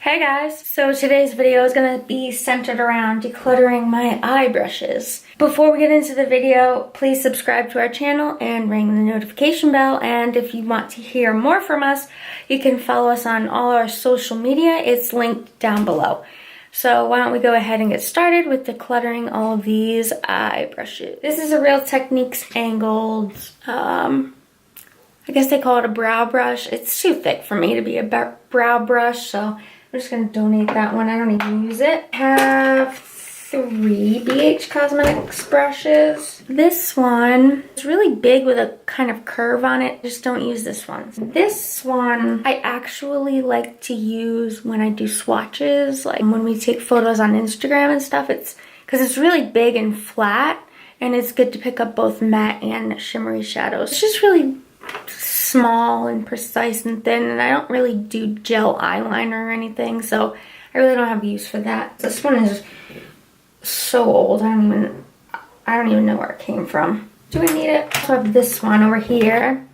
Hey guys, so today's video is going to be centered around decluttering my eye brushes. Before we get into the video, please subscribe to our channel and ring the notification bell, and if you want to hear more from us, you can follow us on all our social media. It's linked down below. So why don't we go ahead and get started with decluttering all of these eye brushes. This is a Real Techniques angled, I guess they call it a brow brush. It's too thick for me to be a brow brush, so I'm just going to donate that one. I don't even use it. I have 3 BH Cosmetics brushes. This one is really big with a kind of curve on it. Just don't use this one. This one I actually like to use when I do swatches, like when we take photos on Instagram and stuff. It's because it's really big and flat, and it's good to pick up both matte and shimmery shadows. It's just really small and precise and thin, and I don't really do gel eyeliner or anything, so I really don't have use for that. This one is so old, I don't even know where it came from. Do I need it? I also have this one over here,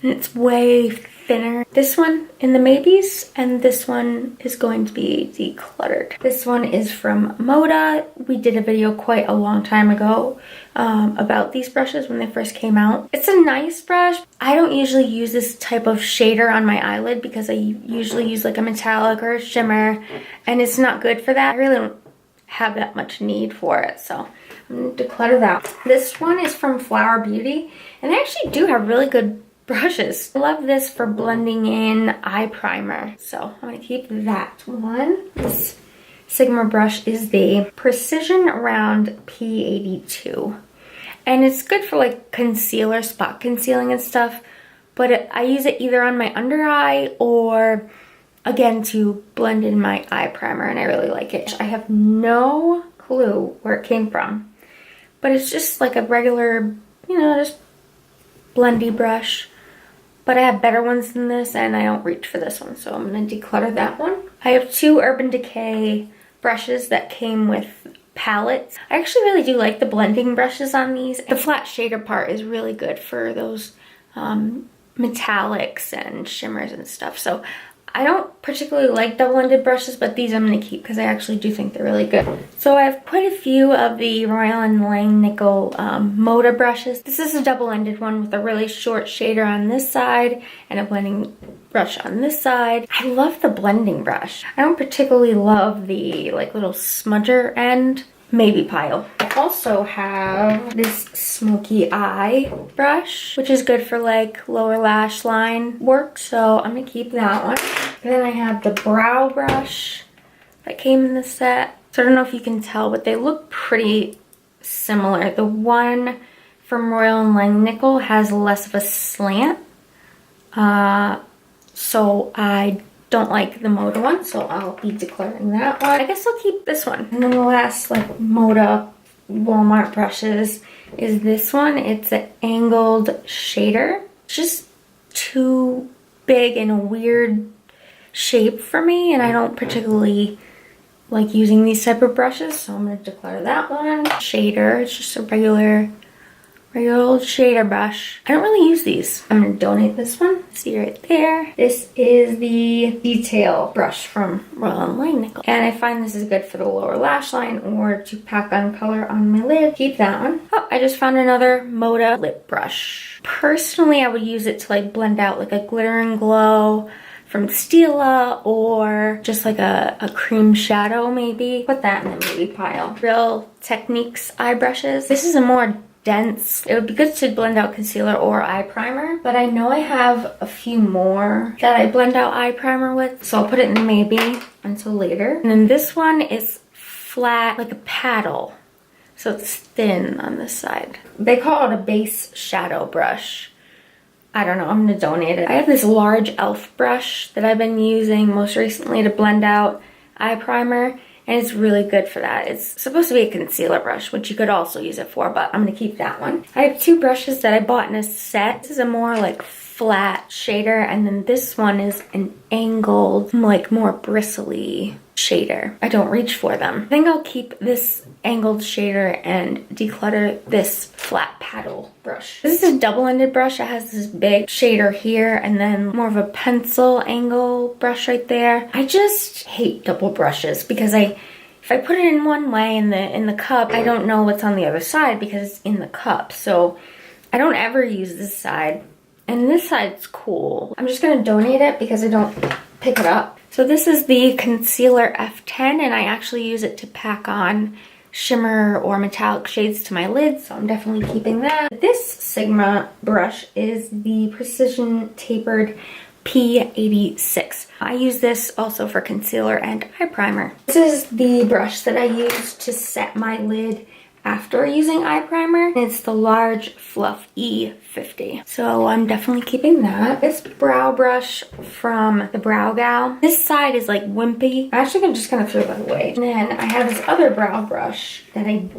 and it's way thinner. This one in the maybes, and this one is going to be decluttered. This one is from Moda. We did a video quite a long time ago about these brushes when they first came out. It's a nice brush. I don't usually use this type of shader on my eyelid because I usually use like a metallic or a shimmer, and it's not good for that. I really don't have that much need for it, so I'm going to declutter that. This one is from Flower Beauty, and they actually do have really good brushes. I love this for blending in eye primer, so I'm going to keep that one. This Sigma brush is the Precision Round P82, and it's good for like concealer, spot concealing and stuff, but I use it either on my under eye or again to blend in my eye primer, and I really like it. I have no clue where it came from, but it's just like a regular, just blendy brush. But I have better ones than this, and I don't reach for this one, so I'm going to declutter that one. I have 2 Urban Decay brushes that came with palettes. I actually really do like the blending brushes on these. The flat shader part is really good for those metallics and shimmers and stuff. So I don't particularly like double-ended brushes, but these I'm going to keep because I actually do think they're really good. So I have quite a few of the Royal & Langnickel Moda brushes. This is a double-ended one with a really short shader on this side and a blending brush on this side. I love the blending brush. I don't particularly love the like little smudger end. Maybe pile. I also have this smoky eye brush, which is good for like lower lash line work, so I'm gonna keep that one. And then I have the brow brush that came in the set. So I don't know if you can tell, but they look pretty similar. The one from Royal & Langnickel has less of a slant, so I don't like the Moda one, so I'll be decluttering that one. I guess I'll keep this one. And then the last like Moda Walmart brushes is this one. It's an angled shader. It's just too big and a weird shape for me, and I don't particularly like using these type of brushes, so I'm going to declutter that one. Shader, it's just a regular old shader brush. I don't really use these. I'm going to donate this one. See right there. This is the Detail brush from Royal & Langnickel. And I find this is good for the lower lash line or to pack on color on my lid. Keep that one. Oh, I just found another Moda lip brush. Personally, I would use it to like blend out like a glitter and glow from Stila, or just like a cream shadow maybe. Put that in the maybe pile. Real Techniques eye brushes. This is a more dense. It would be good to blend out concealer or eye primer, but I know I have a few more that I blend out eye primer with, so I'll put it in maybe until later. And then this one is flat like a paddle, so it's thin on this side. They call it a base shadow brush. I don't know, I'm gonna donate it. I have this large e.l.f. brush that I've been using most recently to blend out eye primer, and it's really good for that. It's supposed to be a concealer brush, which you could also use it for, but I'm going to keep that one. I have 2 brushes that I bought in a set. This is a more like flat shader, and then this one is an angled, like more bristly shader. I don't reach for them. I think I'll keep this angled shader and declutter this flat paddle brush. This is a double-ended brush. It has this big shader here and then more of a pencil angle brush right there. I just hate double brushes because if I put it in one way in the cup, I don't know what's on the other side because it's in the cup. So I don't ever use this side. And this side's cool. I'm just gonna donate it because I don't pick it up. So this is the Concealer F10, and I actually use it to pack on shimmer or metallic shades to my lids, so I'm definitely keeping that. This Sigma brush is the Precision Tapered P86. I use this also for concealer and eye primer. This is the brush that I use to set my lid after using eye primer. It's the large fluff E50. So I'm definitely keeping that. This brow brush from the Brow Gal. This side is like wimpy. I'm actually just gonna throw that away. And then I have this other brow brush that I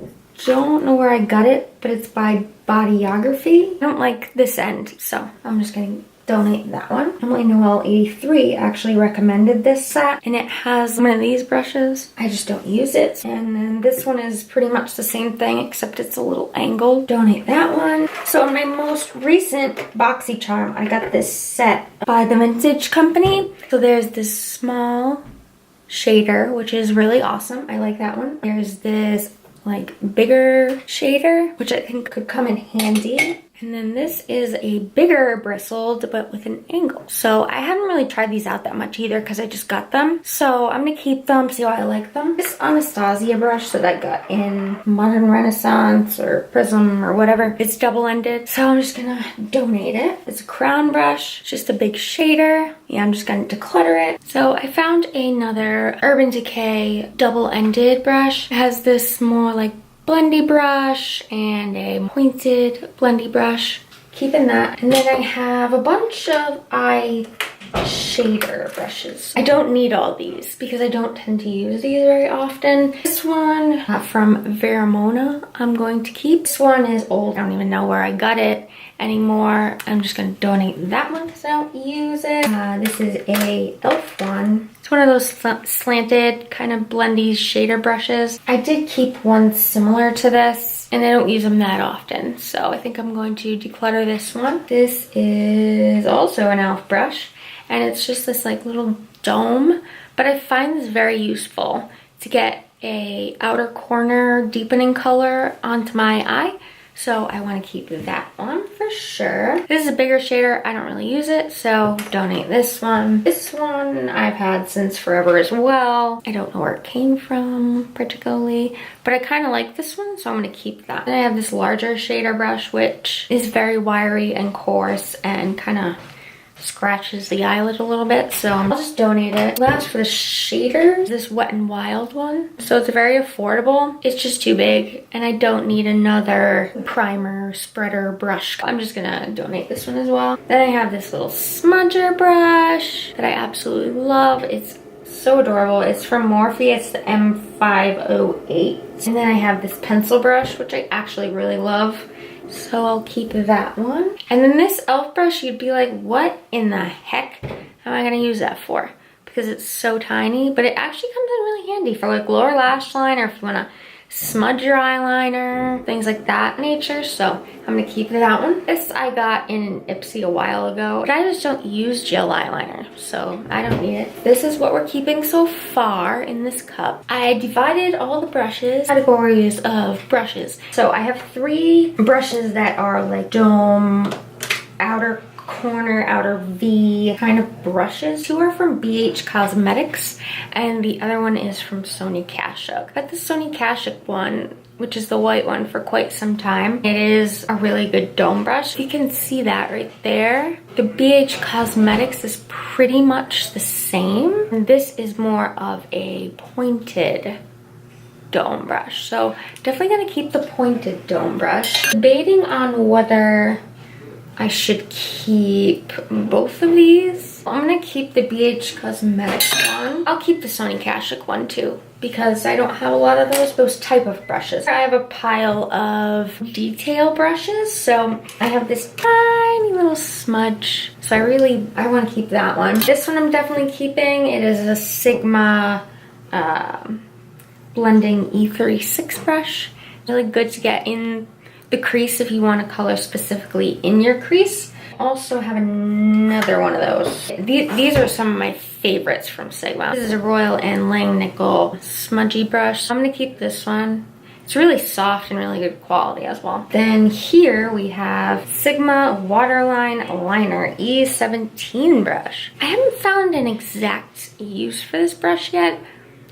don't know where I got it, but it's by Bodyography. I don't like this end, so I'm just gonna donate that one. Emily Noel 83 actually recommended this set, and it has one of these brushes. I just don't use it. And then this one is pretty much the same thing, except it's a little angled. Donate that one. So in my most recent BoxyCharm, I got this set by the Vintage Company. So there's this small shader, which is really awesome. I like that one. There's this like bigger shader, which I think could come in handy. And then this is a bigger bristled, but with an angle. So I haven't really tried these out that much either because I just got them. So I'm gonna keep them, see how I like them. This Anastasia brush that I got in Modern Renaissance or Prism or whatever, it's double-ended. So I'm just gonna donate it. It's a crown brush, just a big shader. Yeah, I'm just gonna declutter it. So I found another Urban Decay double-ended brush. It has this more like blendy brush and a pointed blendy brush. Keeping that. And then I have a bunch of eye shader brushes. I don't need all these because I don't tend to use these very often. This one from Veramona I'm going to keep. This one is old. I don't even know where I got it anymore. I'm just going to donate that one because I don't use it. This is a e.l.f. one. It's one of those slanted kind of blendy shader brushes. I did keep one similar to this, and I don't use them that often, so I think I'm going to declutter this one. This is also an e.l.f. brush, and it's just this like little dome, but I find this very useful to get a outer corner deepening color onto my eye. So I want to keep that one for sure. This is a bigger shader. I don't really use it, so donate this one. This one I've had since forever as well. I don't know where it came from particularly, but I kind of like this one, so I'm going to keep that. Then I have this larger shader brush, which is very wiry and coarse and kind of scratches the eyelid a little bit, so I'll just donate it. Last for the shader, this Wet n Wild one. So it's very affordable. It's just too big, and I don't need another primer spreader brush. I'm just gonna donate this one as well. Then I have this little smudger brush that I absolutely love. It's so adorable. It's from Morphe. It's the M508. And then I have this pencil brush, which I actually really love. So I'll keep that one. And then this e.l.f. brush, you'd be like, what in the heck am I gonna use that for? Because it's so tiny, but it actually comes in really handy for like lower lash line, or if you wanna smudge your eyeliner, things like that nature. So I'm gonna keep that one. This I got in an Ipsy a while ago, but I just don't use gel eyeliner, so I don't need it. This is what we're keeping so far in this cup. I divided all the brushes, categories of brushes. So I have 3 brushes that are like dome, outer corner, outer V kind of brushes. 2 are from BH Cosmetics, and the other one is from Sony Kashuk. I've got the Sony Kashuk one, which is the white one, for quite some time. It is a really good dome brush. You can see that right there. The BH Cosmetics is pretty much the same. And this is more of a pointed dome brush. So definitely gonna keep the pointed dome brush. Debating on whether I should keep both of these. I'm gonna keep the BH Cosmetics one. I'll keep the Sony Kashuk one too, because I don't have a lot of those type of brushes. I have a pile of detail brushes, so I have this tiny little smudge. So I want to keep that one. This one I'm definitely keeping. It is a Sigma blending E36 brush. Really good to get in the crease if you want to color specifically in your crease. Also have another one of those. These are some of my favorites from Sigma. This is a Royal and Langnickel smudgy brush. I'm gonna keep this one. It's really soft and really good quality as well. Then here we have Sigma Waterline Liner E17 brush. I haven't found an exact use for this brush yet,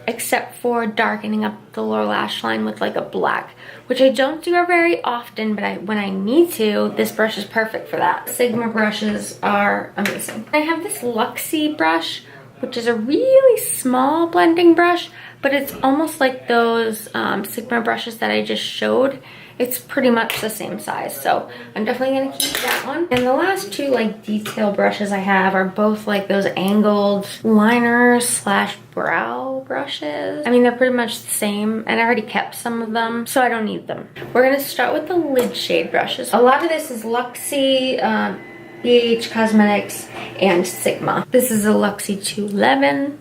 except for darkening up the lower lash line with like a black, which I don't do very often, but when I need to, this brush is perfect for that. Sigma brushes are amazing. I have this Luxie brush, which is a really small blending brush, but it's almost like those Sigma brushes that I just showed. It's pretty much the same size, so I'm definitely gonna keep that one. And the last two like detail brushes I have are both like those angled liners slash brow brushes. I mean, they're pretty much the same, and I already kept some of them, so I don't need them. We're gonna start with the lid shade brushes. A lot of this is Luxie, BH Cosmetics, and Sigma. This is a Luxie 211.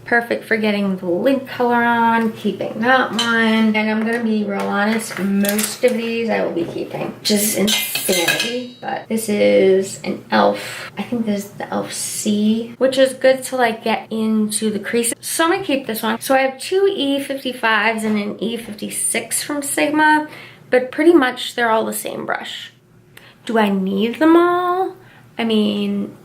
Perfect for getting the lid color on, keeping that one. And I'm gonna be real honest, most of these I will be keeping. Which is insanity, but this is an e.l.f. I think this is the e.l.f. C, which is good to like get into the crease. So I'm gonna keep this one. So I have two E55s and an E56 from Sigma, but pretty much they're all the same brush. Do I need them all? I mean,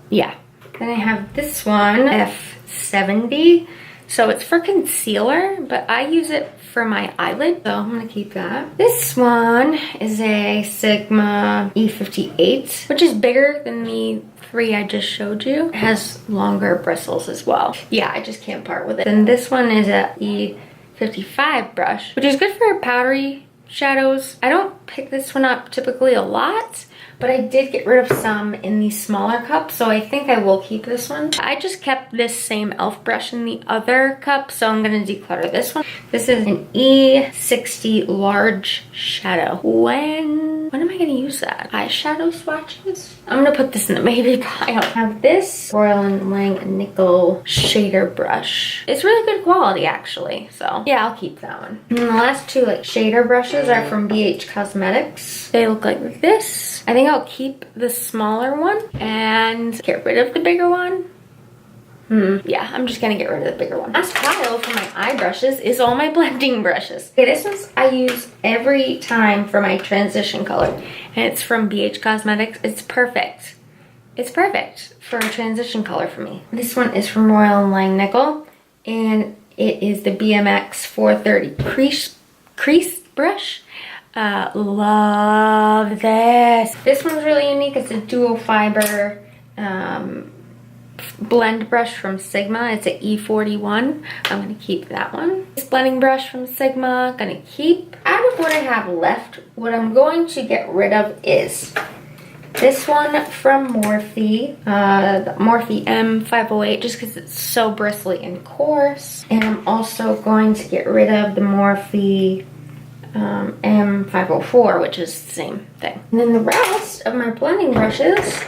yeah. Then I have this one, F70. So it's for concealer, but I use it for my eyelid, so I'm gonna keep that. This one is a Sigma E58, which is bigger than the three I just showed you. It has longer bristles as well. Yeah, I just can't part with it. And this one is a E55 brush, which is good for powdery shadows. I don't pick this one up typically a lot, but I did get rid of some in the smaller cup, so I think I will keep this one. I just kept this same e.l.f. brush in the other cup, so I'm gonna declutter this one. This is an E60 large shadow. When am I gonna use that? Eyeshadow swatches? I'm gonna put this in the maybe pile. I have this Royal and Langnickel shader brush. It's really good quality actually, so yeah, I'll keep that one. And the last two like shader brushes are from BH Cosmetics. They look like this. I think I'll keep the smaller one and get rid of the bigger one. Yeah, I'm just gonna get rid of the bigger one. Last pile for my eye brushes is all my blending brushes. Okay, this one I use every time for my transition color, and it's from BH Cosmetics. It's perfect. It's perfect for a transition color for me. This one is from Royal and Langnickel, and it is the BMX 430 crease brush. Love this. This one's really unique. It's a dual fiber blend brush from Sigma. It's an E41. I'm gonna keep that one. This blending brush from Sigma, gonna keep. Out of what I have left, what I'm going to get rid of is this one from Morphe, the Morphe M508, just because it's so bristly and coarse. And I'm also going to get rid of the Morphe M504, which is the same thing. And then the rest of my blending brushes,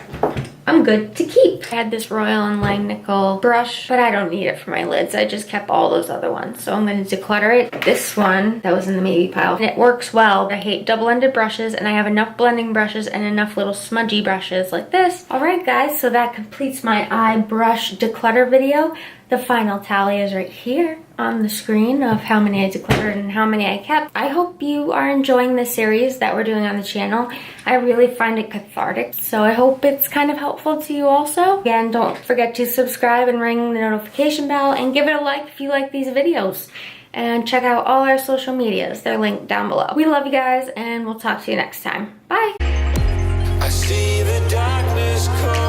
I'm good to keep. I had this Royal and Langnickel brush, but I don't need it for my lids. I just kept all those other ones, so I'm going to declutter it. This one, that was in the maybe pile, and it works well. I hate double-ended brushes, and I have enough blending brushes and enough little smudgy brushes like this. Alright guys, so that completes my eye brush declutter video. The final tally is right here on the screen of how many I decluttered and how many I kept. I hope you are enjoying the series that we're doing on the channel. I really find it cathartic, so I hope it's kind of helpful to you also. Again, don't forget to subscribe and ring the notification bell, and give it a like if you like these videos. And check out all our social medias. They're linked down below. We love you guys, and we'll talk to you next time. Bye! I see the darkness come.